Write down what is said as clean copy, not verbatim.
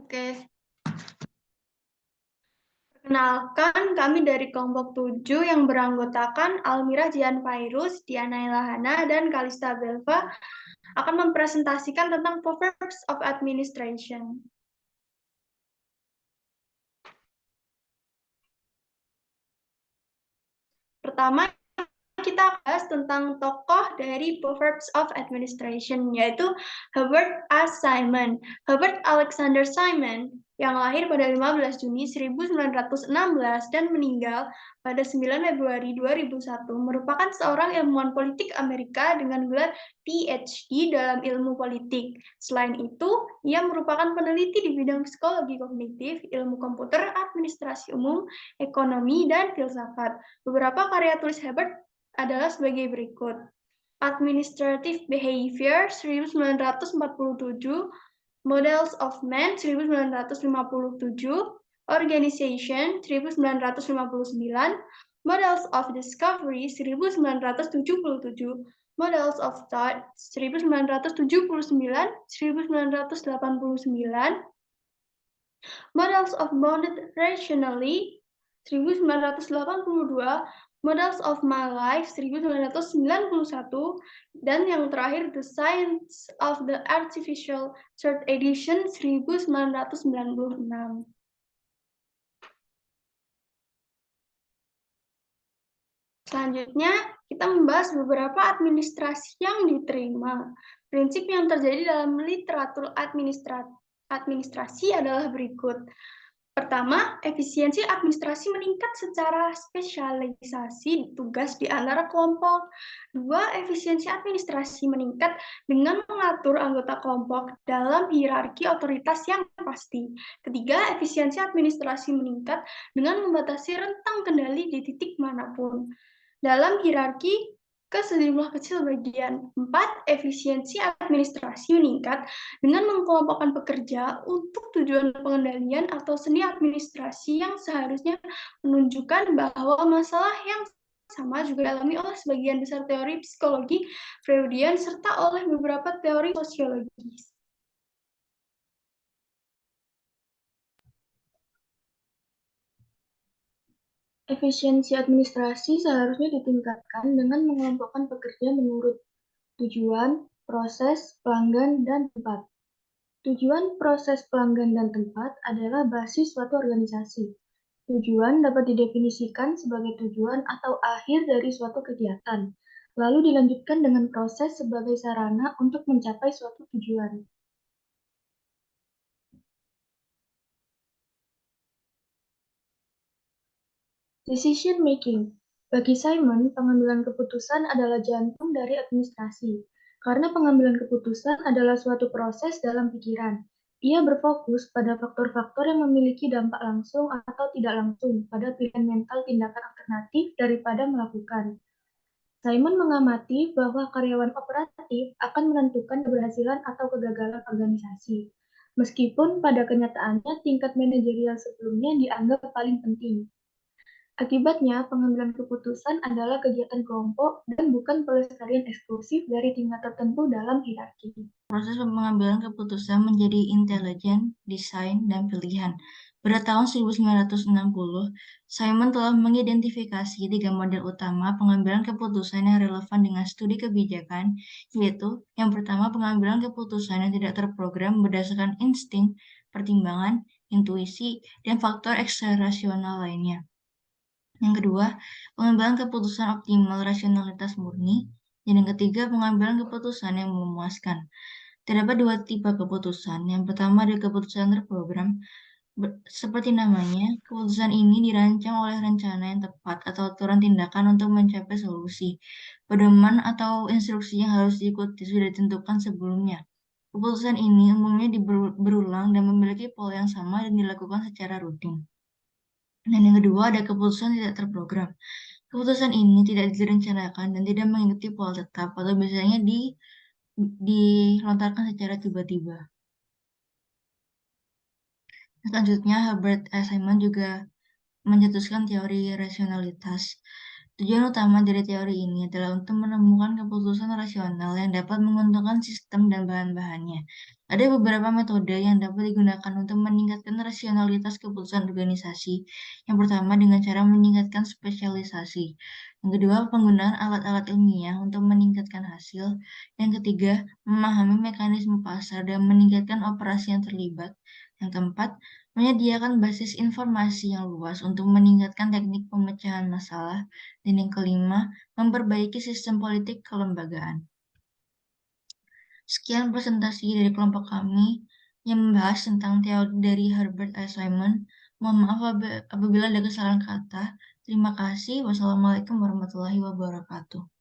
Oke. Perkenalkan, kami dari kelompok 7 yang beranggotakan Almira Jian Fairuz, Diana Ilahana, dan Kalista Belva akan mempresentasikan tentang Proverbs of Administration. Pertama, kita bahas tentang tokoh dari Proverbs of Administration, yaitu Herbert A. Simon. Herbert Alexander Simon yang lahir pada 15 Juni 1916 dan meninggal pada 9 Februari 2001 merupakan seorang ilmuwan politik Amerika dengan gelar PhD dalam ilmu politik. Selain itu, ia merupakan peneliti di bidang psikologi kognitif, ilmu komputer, administrasi umum, ekonomi, dan filsafat. Beberapa karya tulis Herbert adalah sebagai berikut. Administrative Behavior 1947, Models of Man 1957, Organization 1959, Models of Discovery 1977, Models of Thought 1979, 1989, Models of Bounded Rationally 1982, Models of My Life 1991, dan yang terakhir The Science of the Artificial Third Edition 1996. Selanjutnya, kita membahas beberapa administrasi yang diterima. Prinsip yang terjadi dalam literatur administrasi adalah berikut. Pertama, efisiensi administrasi meningkat secara spesialisasi tugas di antara kelompok. Dua, efisiensi administrasi meningkat dengan mengatur anggota kelompok dalam hierarki otoritas yang pasti. Ketiga, efisiensi administrasi meningkat dengan membatasi rentang kendali di titik manapun dalam hierarki ke sejumlah kecil bagian. 4. Efisiensi administrasi meningkat dengan mengelompokkan pekerja untuk tujuan pengendalian atau seni administrasi yang seharusnya menunjukkan bahwa masalah yang sama juga dialami oleh sebagian besar teori psikologi Freudian serta oleh beberapa teori sosiologis. Efisiensi administrasi seharusnya ditingkatkan dengan mengelompokkan pekerja menurut tujuan, proses, pelanggan, dan tempat. Tujuan, proses, pelanggan, dan tempat adalah basis suatu organisasi. Tujuan dapat didefinisikan sebagai tujuan atau akhir dari suatu kegiatan, lalu dilanjutkan dengan proses sebagai sarana untuk mencapai suatu tujuan. Decision making. Bagi Simon, pengambilan keputusan adalah jantung dari administrasi. Karena pengambilan keputusan adalah suatu proses dalam pikiran. Ia berfokus pada faktor-faktor yang memiliki dampak langsung atau tidak langsung pada pilihan mental tindakan alternatif daripada melakukan. Simon mengamati bahwa karyawan operatif akan menentukan keberhasilan atau kegagalan organisasi. Meskipun pada kenyataannya tingkat manajerial sebelumnya dianggap paling penting. Akibatnya, pengambilan keputusan adalah kegiatan kelompok dan bukan pelestarian eksklusif dari tingkat tertentu dalam hierarki. Proses pengambilan keputusan menjadi intelijen, desain, dan pilihan. Pada tahun 1960, Simon telah mengidentifikasi 3 model utama pengambilan keputusan yang relevan dengan studi kebijakan, yaitu yang pertama pengambilan keputusan yang tidak terprogram berdasarkan insting, pertimbangan, intuisi, dan faktor ekstrarasional lainnya. Yang kedua, pengambilan keputusan optimal rasionalitas murni. Dan yang ketiga, pengambilan keputusan yang memuaskan. Terdapat 2 tipe keputusan. Yang pertama adalah keputusan terprogram. Seperti namanya, keputusan ini dirancang oleh rencana yang tepat atau aturan tindakan untuk mencapai solusi. Pedoman atau instruksi yang harus diikuti sudah ditentukan sebelumnya. Keputusan ini umumnya berulang dan memiliki pola yang sama dan dilakukan secara rutin. Dan yang kedua ada keputusan tidak terprogram. Keputusan ini tidak direncanakan dan tidak mengikuti pola tetap atau biasanya dilontarkan secara tiba-tiba. Selanjutnya, Herbert A. Simon juga mencetuskan teori rasionalitas. Tujuan utama dari teori ini adalah untuk menemukan keputusan rasional yang dapat menguntungkan sistem dan bahan-bahannya. Ada beberapa metode yang dapat digunakan untuk meningkatkan rasionalitas keputusan organisasi. Yang pertama dengan cara meningkatkan spesialisasi. Yang kedua, penggunaan alat-alat ilmiah untuk meningkatkan hasil. Yang ketiga, memahami mekanisme pasar dan meningkatkan operasi yang terlibat. Yang keempat, menyediakan basis informasi yang luas untuk meningkatkan teknik pemecahan masalah. Dan yang kelima, memperbaiki sistem politik kelembagaan. Sekian presentasi dari kelompok kami yang membahas tentang teori dari Herbert A. Simon. Mohon maaf apabila ada kesalahan kata. Terima kasih. Wassalamualaikum warahmatullahi wabarakatuh.